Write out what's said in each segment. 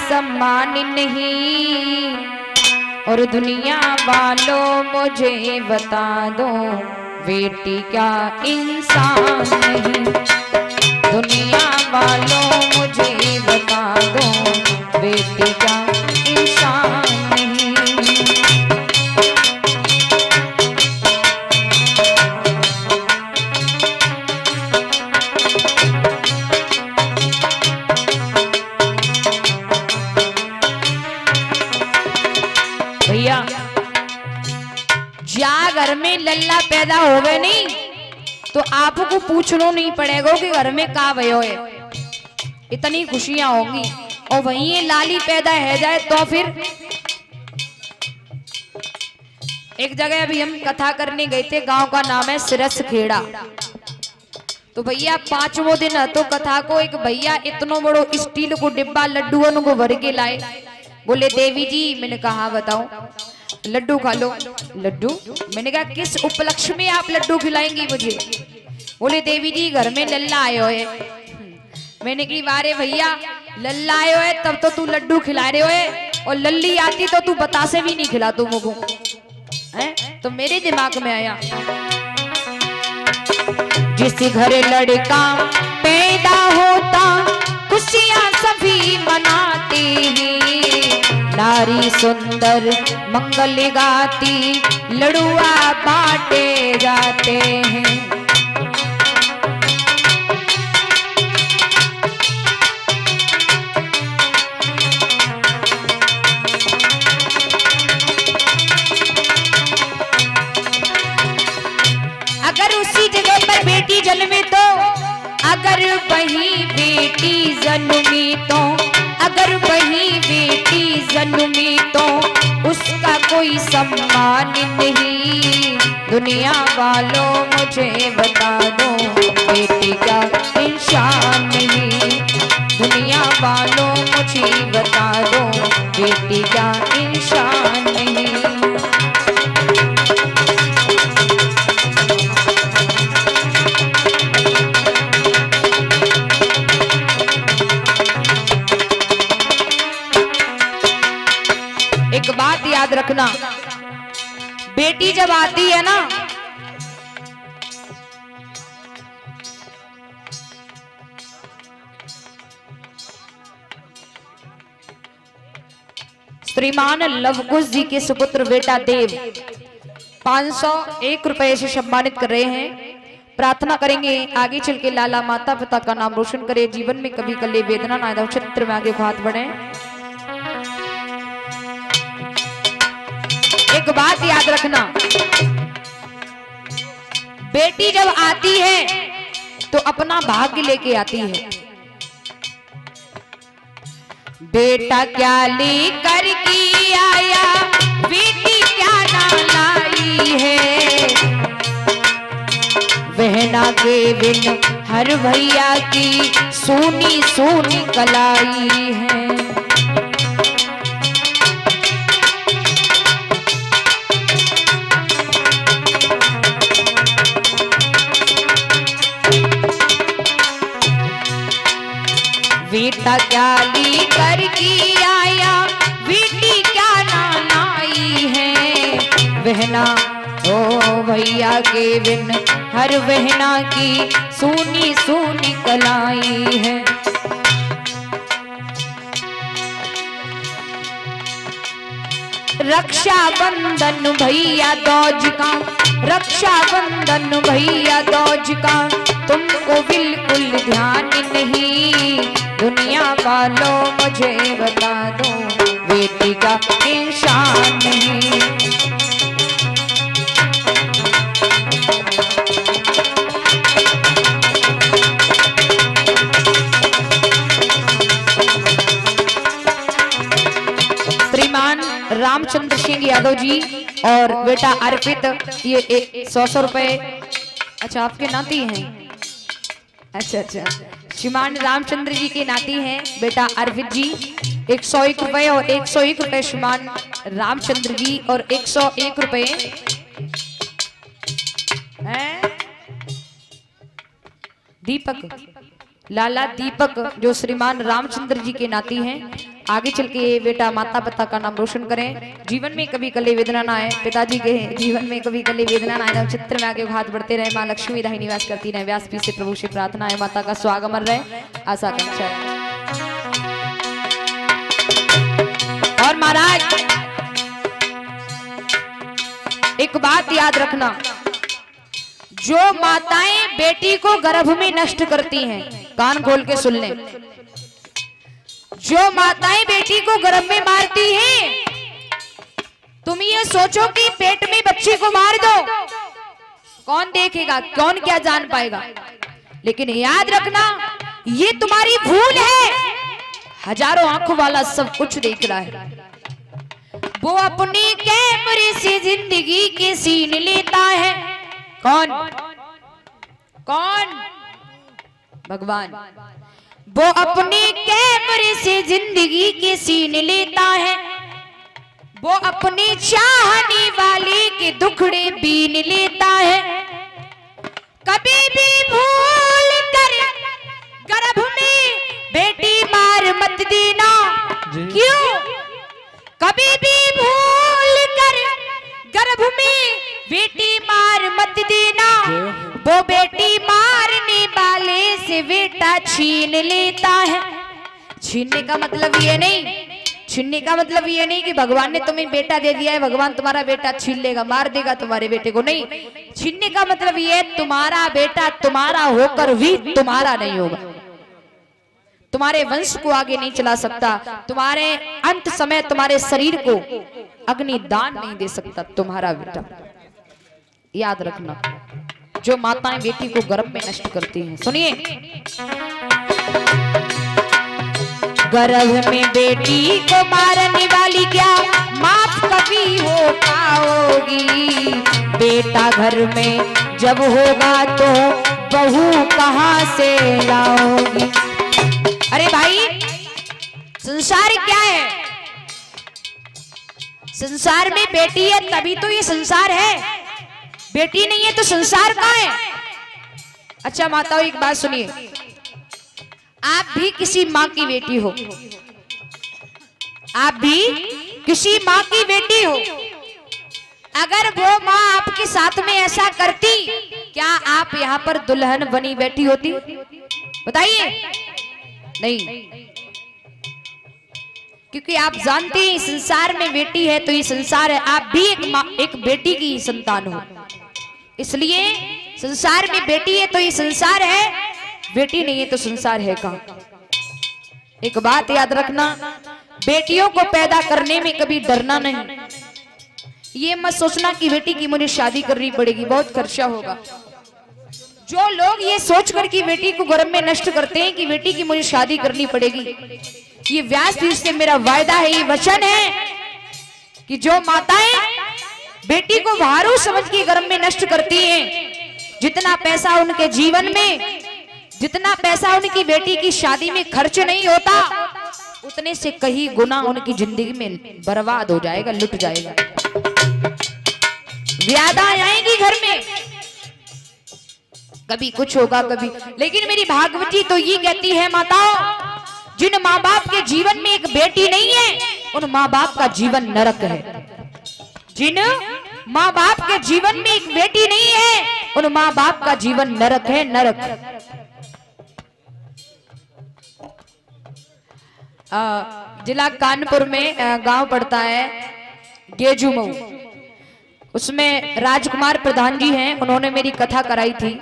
सम्मान नहीं, और दुनिया वालों मुझे बता दो बेटी क्या इंसान नहीं। दुनिया वालों मुझे बता दो बेटी क्या इंसान नहीं। भैया जा घर में लल्ला पैदा हो गए नहीं तो आपको पूछना नहीं पड़ेगा कि घर में का भयो है, इतनी खुशियां होंगी। और वहीं ये लाली पैदा है जाए तो फिर एक जगह अभी हम कथा करने गए थे, गांव का नाम है सिरस खेड़ा। तो भैया 5वां दिन है तो कथा को एक भैया इतनो बड़ो स्टील को डिब्बा लड्डुओं को भर के लाए। बोले देवी जी, मैंने कहा बताओ, लड्डू खा लो। लड्डू? मैंने कहा किस उपलक्ष्य में आप लड्डू खिलाएंगी मुझे? बोले देवी जी घर में लल्ला आयो है। मैंने कही वारे भैया लल्ला आयो है तब तो तू लड्डू खिला रहे हो, और लल्ली आती तो तू बतासे भी नहीं खिला तू मुझको है। तो मेरे दिमाग में आया जिस घर लड़का पैदा होता खुशियां सभी मनाते हैं, नारी सुंदर मंगल गाती लड़ुआ बांटे जाते हैं। अगर उसी जगह पर बेटी जन्मे तो, अगर वही बेटी जन्मी तो, अगर वही बेटी जन्मी तो उसका कोई सम्मान नहीं। दुनिया वालों मुझे बता दो बेटी क्या इंसान नहीं। दुनिया वालों मुझे बता दो बेटी क्या इंसान नहीं। एक बात याद रखना, बेटी जब आती है ना श्रीमान लवकुश जी के सुपुत्र बेटा देव 501 रुपए से सम्मानित कर रहे हैं। प्रार्थना करेंगे आगे चल के लाला माता पिता का नाम रोशन करे, जीवन में कभी कले वेदना ना आए, क्षेत्र में आगे हाथ बढ़े। एक बात याद रखना, बेटी जब आती है तो अपना भाग्य लेके आती है। बेटा क्या लेकर के आया बेटी क्या ना लाई है, बहना के बिन हर भैया की सोनी सोनी कलाई है। बेटा क्या ली करके आया बेटी क्या ना लाई है, बहना ओ भैया के बिन हर बहना की सोनी सोनी कलाई है। रक्षा बंधन भैया दौज का, रक्षा बंधन भैया दौज का तुमको बिल्कुल ध्यान नहीं। दुनिया वालों मुझे बता दो बेटी का इंसान नहीं। श्रीमान रामचंद्र सिंह यादव जी और बेटा अर्पित, ये 100 रुपए। अच्छा आपके नाती हैं? अच्छा, श्रीमान रामचंद्र जी के नाती हैं बेटा अर्पित जी, 101 रुपए और 101 रुपए श्रीमान रामचंद्र जी और 101 रुपए दीपक, लाला दीपक जो श्रीमान रामचंद्र जी के नाती हैं आगे चल के बेटा माता पिता का नाम रोशन करें, जीवन में कभी कले वेदना ना आए, पिताजी के जीवन में कभी कले वेदना ना आए, चित्र में आगे हाथ बढ़ते रहे, माँ लक्ष्मी दाही निवास करती रहे। व्यासपीठ से प्रभु से प्रार्थना है माता का स्वागमन रहे, आशा आकांक्षा है। और महाराज एक बात याद रखना, जो माताएं बेटी को गर्भ में नष्ट करती हैं, कान खोल के सुन लें, जो माताएं बेटी को गर्भ में मारती हैं, तुम ये सोचो कि पेट में बच्चे को मार दो, कौन देखेगा, कौन क्या जान पाएगा, लेकिन याद रखना ये तुम्हारी भूल है। हजारों आंखों वाला सब कुछ देख रहा है, वो अपनी कैमरे से जिंदगी के सीन लेता है। कौन कौन? भगवान। वो अपने कैमरे से जिंदगी के सीन लेता है, वो अपने चाहने वाले के दुखड़े बीन लेता है। कभी भी भूल कर गर्भ में बेटी मार मत देना, क्यों? कभी भी भूल कर गर्भ में बेटी मार मत देना, वो बेटी मारने वाले से बेटा छीन लेता है। छीनने का मतलब ये नहीं, छीनने का मतलब ये नहीं कि भगवान ने तुम्हें बेटा दे दिया है, भगवान तुम्हारा बेटा छीन लेगा, मार देगा तुम्हारे बेटे को, नहीं। छीनने का मतलब ये, तुम्हारा बेटा तुम्हारा होकर भी तुम्हारा नहीं होगा, तुम्हारे वंश को आगे नहीं चला सकता, तुम्हारे अंत समय तुम्हारे शरीर को अग्नि दान नहीं दे सकता तुम्हारा बेटा। याद रखना, जो माताएं बेटी को गर्भ में नष्ट करती हैं, सुनिए। गर्भ में बेटी को मारने वाली क्या माफ कभी हो पाओगी, बेटा घर में जब होगा तो बहू कहां से लाओगी। अरे भाई, संसार क्या है? संसार में बेटी है तभी तो ये संसार है, बेटी नहीं है तो संसार कहां है? अच्छा माताओं, एक बात सुनिए, आप भी किसी माँ की बेटी हो, आप भी किसी माँ की बेटी हो, अगर वो माँ आपके साथ में ऐसा करती, क्या आप यहाँ पर दुल्हन बनी बैठी होती? बताइए। नहीं, क्योंकि आप जानते हैं संसार में बेटी है तो ये संसार है, आप भी एक बेटी की संतान हो, इसलिए संसार में बेटी है तो ये संसार है, बेटी नहीं है तो संसार है कहां। एक बात याद रखना, बेटियों को पैदा करने में कभी डरना नहीं। ये मत सोचना कि बेटी की मुझे शादी करनी पड़ेगी, बहुत खर्चा होगा। जो लोग ये सोचकर कि बेटी को गर्भ में नष्ट करते हैं कि बेटी की मुझे शादी करनी पड़ेगी, ये व्यासपीठ से मेरा वायदा है, ये वचन है कि जो माताएं बेटी को भारू समझ के गर्भ में नष्ट करती हैं, जितना पैसा उनके जीवन में, जितना पैसा उनकी बेटी की शादी में खर्च नहीं होता, उतने से कहीं गुना उनकी जिंदगी में बर्बाद हो जाएगा, लुट जाएगा। व्याधा आएगी घर में, कभी कुछ होगा कभी, लेकिन मेरी भागवती तो ये कहती है माताओं, जिन माँ बाप के जीवन में एक बेटी नहीं है, उन माँ बाप का जीवन नरक है। जिन माँ बाप के जीवन में एक बेटी नहीं है, उन माँ बाप का जीवन नरक है, नरक। जिला कानपुर में गांव पड़ता है गेजुमऊ, उसमें राजकुमार प्रधान जी हैं, उन्होंने मेरी कथा कराई थी,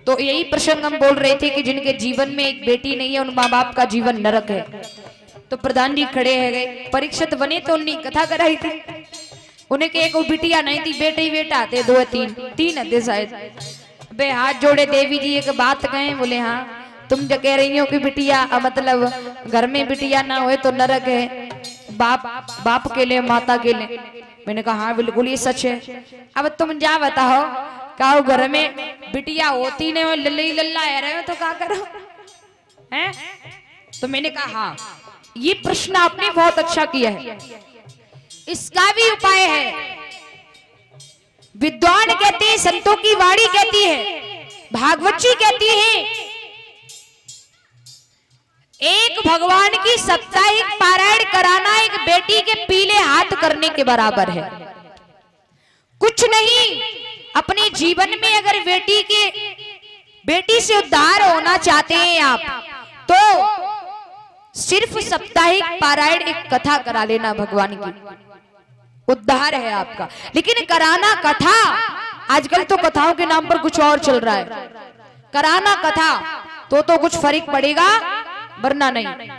तो यही प्रसंग हम बोल रहे थे कि जिनके जीवन में एक बेटी नहीं है, उन माँ बाप का जीवन नरक है। तो प्रधान जी खड़े है गए, परीक्षित बने तो उन्हें कथा कराई थी, उन्हें के एक बिटिया नहीं थी, बेटे ही बेटा थे, दो तीन थे शायद। बे हाथ जोड़े देवी जी एक बात कहें, बोले हाँ तुम जो कह रही हो कि बिटिया मतलब घर में बिटिया ना होए तो नरक है, बाप के लिए माता के लिए। मैंने कहा हाँ बिल्कुल ये सच है। अब तुम जा बताओ, कहो घर में बिटिया होती नहीं हो, लल्ला रहे हो तो क्या करो हैं? तो मैंने कहा हाँ, ये प्रश्न आपने बहुत अच्छा किया है, इसका भी उपाय है। विद्वान कहते हैं, संतों की वाणी कहती है, भागवत जी कहती है, एक भगवान की साप्ताहिक पारायण कराना एक बेटी के पीले हाथ करने के बराबर है। कुछ नहीं, अपने जीवन में अगर बेटी से उद्धार होना चाहते हैं आप, तो सिर्फ साप्ताहिक पारायण एक कथा करा लेना भगवान की, उद्धार है आपका। लेकिन कराना कथा, आजकल तो कथाओं के नाम पर कुछ और चल रहा है। कराना कथा तो कुछ फर्क पड़ेगा, वरना नहीं।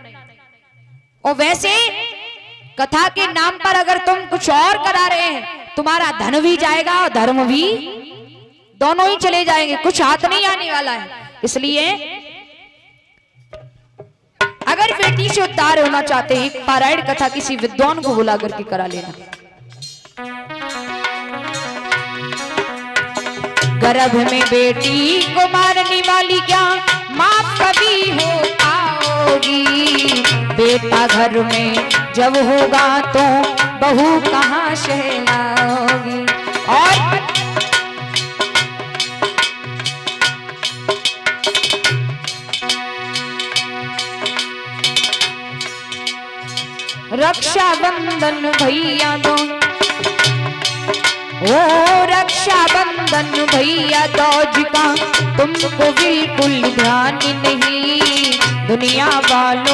और वैसे कथा के नाम पर अगर तुम कुछ और करा रहे हैं, तुम्हारा धन भी जाएगा और धर्म भी, दोनों ही चले जाएंगे, कुछ हाथ नहीं आने वाला है। इसलिए अगर बेटी से उद्धार होना चाहते हैं, एक पारायण कथा किसी विद्वान को बुला करके करा लेना। गर्भ में बेटी को मारने वाली क्या माँ कभी हो पाओगी, बेटा घर में जब होगा तो बहू कहाँ सहलाओगी। और रक्षाबंधन भैया दो, ओ रक्षाबंधन भैया दौज का तुमको बिल्कुल ध्यान नहीं, दुनिया वालों